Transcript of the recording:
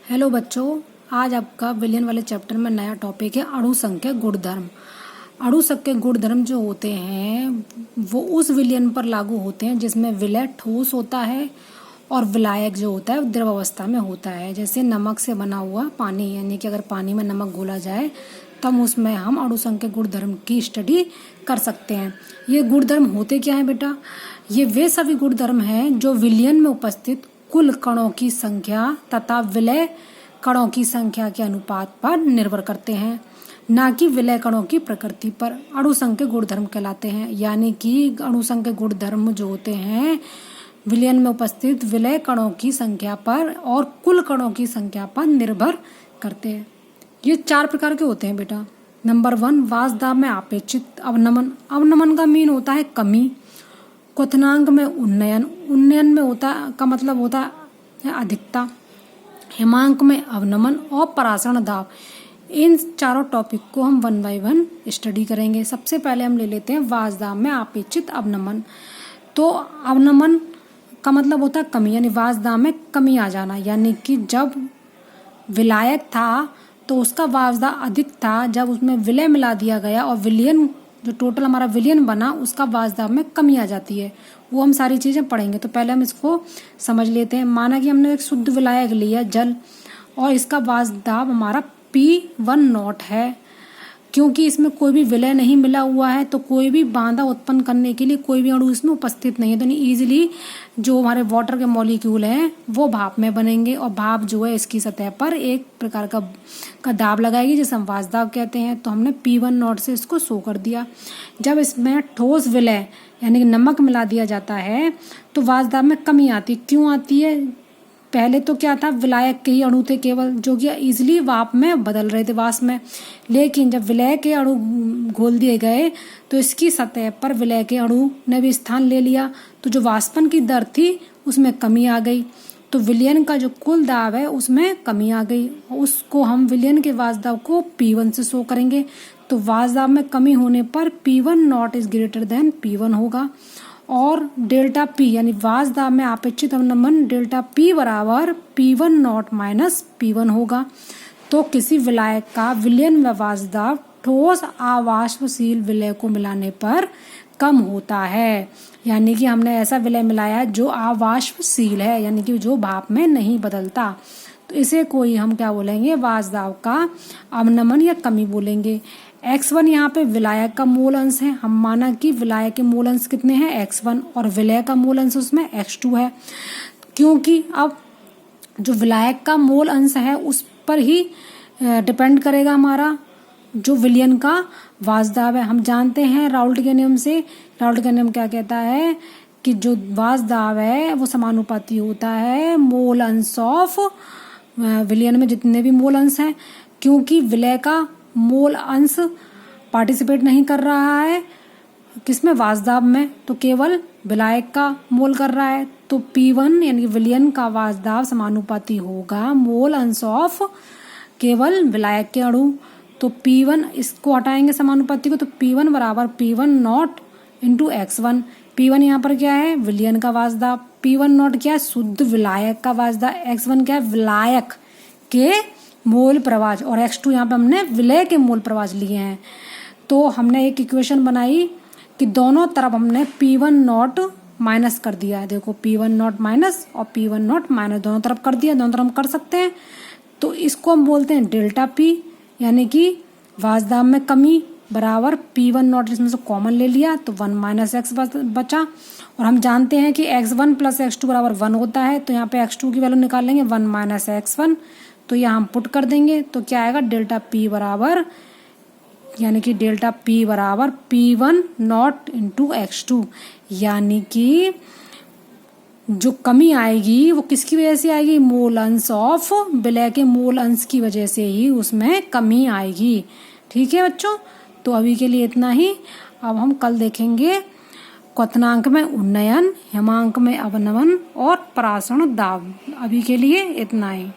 Hello बच्चों, आज आपका विलियन वाले चैप्टर में नया टॉपिक है अणुसंख्यक गुणधर्म। अणुसंख्यक गुणधर्म जो होते हैं वो उस विलियन पर लागू होते हैं जिसमें विलय ठोस होता है और विलायक जो होता है द्रव अवस्था में होता है। जैसे नमक से बना हुआ पानी, यानी कि अगर पानी में नमक घोला जाए तब उसमें हम अणुसंख्यक गुणधर्म की स्टडी कर सकते हैं। ये गुणधर्म होते क्या हैं बेटा? ये वे सभी गुणधर्म हैं जो विलियन में उपस्थित कुल कणों की संख्या तथा विलय कणों की संख्या के अनुपात पर निर्भर करते हैं, ना कि विलय कणों की प्रकृति पर। अणुसंख्यक गुणधर्म कहलाते हैं, यानी कि अणुसंख्यक गुणधर्म जो होते हैं विलियन में उपस्थित विलय कणों की संख्या पर और कुल कणों की संख्या पर निर्भर करते हैं। ये 4 प्रकार के होते हैं बेटा। नंबर 1, वाष्पदाब में अपेक्षित अवनमन। अवनमन का मीन होता है कमी। क्वथनांक में उन्नयन। उन्नयन में होता का मतलब होता है अधिकता। हिमांक में अवनमन और परासरण दाब। इन चारों टॉपिक को हम 1 बाय 1 स्टडी करेंगे। सबसे पहले हम ले लेते हैं वाष्पदाब में अपेक्षित अवनमन। तो अवनमन का मतलब होता है कमी, यानी वाष्पदाब में कमी आ जाना, यानी कि जब विलायक था तो उसका वाष्पदाब अधिक था, जब उसमें विलय मिला दिया गया और विलियन जो टोटल हमारा विलियन बना उसका वाष्पदाब में कमी आ जाती है। वो हम सारी चीज़ें पढ़ेंगे। तो पहले हम इसको समझ लेते हैं। माना कि हमने एक शुद्ध विलायक लिया जल और इसका वाष्पदाब हमारा P10 है। क्योंकि इसमें कोई भी विलय नहीं मिला हुआ है तो कोई भी बांधा उत्पन्न करने के लिए कोई भी अणु इसमें उपस्थित नहीं है, तो इजीली जो हमारे वाटर के मॉलिक्यूल हैं वो भाप में बनेंगे और भाप जो है इसकी सतह पर एक प्रकार का दाब लगाएगी जिसे हम वाष्पदाब कहते हैं। तो हमने P10 से इसको शो कर दिया। जब इसमें ठोस विलय यानी कि नमक मिला दिया जाता है तो वाष्पदाब में कमी आती। क्यों आती है? पहले तो क्या था, विलायक के ही अणु थे केवल, जो कि इजीली वाष्प में बदल रहे थे वाष्प में। लेकिन जब विलय के अणु घोल दिए गए तो इसकी सतह पर विलय के अणु ने भी स्थान ले लिया, तो जो वाष्पन की दर थी उसमें कमी आ गई। तो विलयन का जो कुल दाब है उसमें कमी आ गई। उसको हम विलयन के वाष्पदाब को P1 से शो करेंगे। तो वाष्पदाब में कमी होने पर P10 is greater than P1 होगा। और डेल्टा P यानी वाष्पदाब में अपेक्षित अवनमन डेल्टा P बराबर P10 माइनस P1 होगा। तो किसी विलायक का विलयन में वाष्पदाब ठोस अवाष्पशील विलय को मिलाने पर कम होता है, यानी कि हमने ऐसा विलय मिलाया जो अवाष्पशील है, यानी कि जो भाप में नहीं बदलता, तो इसे कोई हम क्या बोलेंगे, वाष्पदाब का अवनमन या कमी बोलेंगे। x1 यहाँ पे विलायक का मूल अंश है। हम माना कि विलायक के मूल अंश कितने हैं, x1, और विलय का मूल अंश उसमें x2 है। क्योंकि अब जो विलायक का मूल अंश है उस पर ही डिपेंड करेगा हमारा जो विलयन का वाष्पदाब है। हम जानते हैं राउल्ट के नियम से, राउल्ट का नियम क्या कहता है कि जो वाष्पदाब है वो समानुपाती होता है मोल अंश ऑफ विलयन में जितने भी मोल अंश हैं। क्योंकि विलय का मोल अंश पार्टिसिपेट नहीं कर रहा है किसमें, वाष्पदाब में, तो केवल विलायक का मोल कर रहा है। तो P1 यानी विलयन का वाष्पदाब समानुपाती होगा मोल अंश ऑफ केवल विलायक के अणु। तो P1 इसको हटाएंगे समानुपाती को, तो P1 बराबर P10 इंटू x1। P1 यहाँ पर क्या है, विलयन का वाष्पदाब। P10 क्या है, शुद्ध विलायक का वाष्पदाब। x1 क्या है, विलायक के मोल प्रवाह, और x2 यहाँ पे हमने विलय के मोल प्रवाह लिए हैं। तो हमने एक इक्वेशन बनाई कि दोनों तरफ हमने P10 माइनस कर दिया है। देखो P10 माइनस और P10 माइनस दोनों तरफ कर दिया, दोनों तरफ हम कर सकते हैं। तो इसको हम बोलते हैं डेल्टा P, यानी कि वाष्पदाब में कमी बराबर P10 इसमें से कॉमन ले लिया तो 1 माइनस x बचा। और हम जानते हैं कि x1 प्लस x2 बराबर 1 होता है, तो यहाँ पे x2 की वैल्यू निकाल लेंगे 1 माइनस x1, तो यहाँ हम पुट कर देंगे तो क्या आएगा, डेल्टा P बराबर यानी कि डेल्टा P बराबर P10 इंटू x2, यानी कि जो कमी आएगी वो किसकी वजह से आएगी, मोल अंश ऑफ विलय के मोल अंश की वजह से ही उसमें कमी आएगी। ठीक है बच्चों, तो अभी के लिए इतना ही। अब हम कल देखेंगे क्वथनांक में उन्नयन, हिमांक में अवनमन और परासरण दाब। अभी के लिए इतना ही।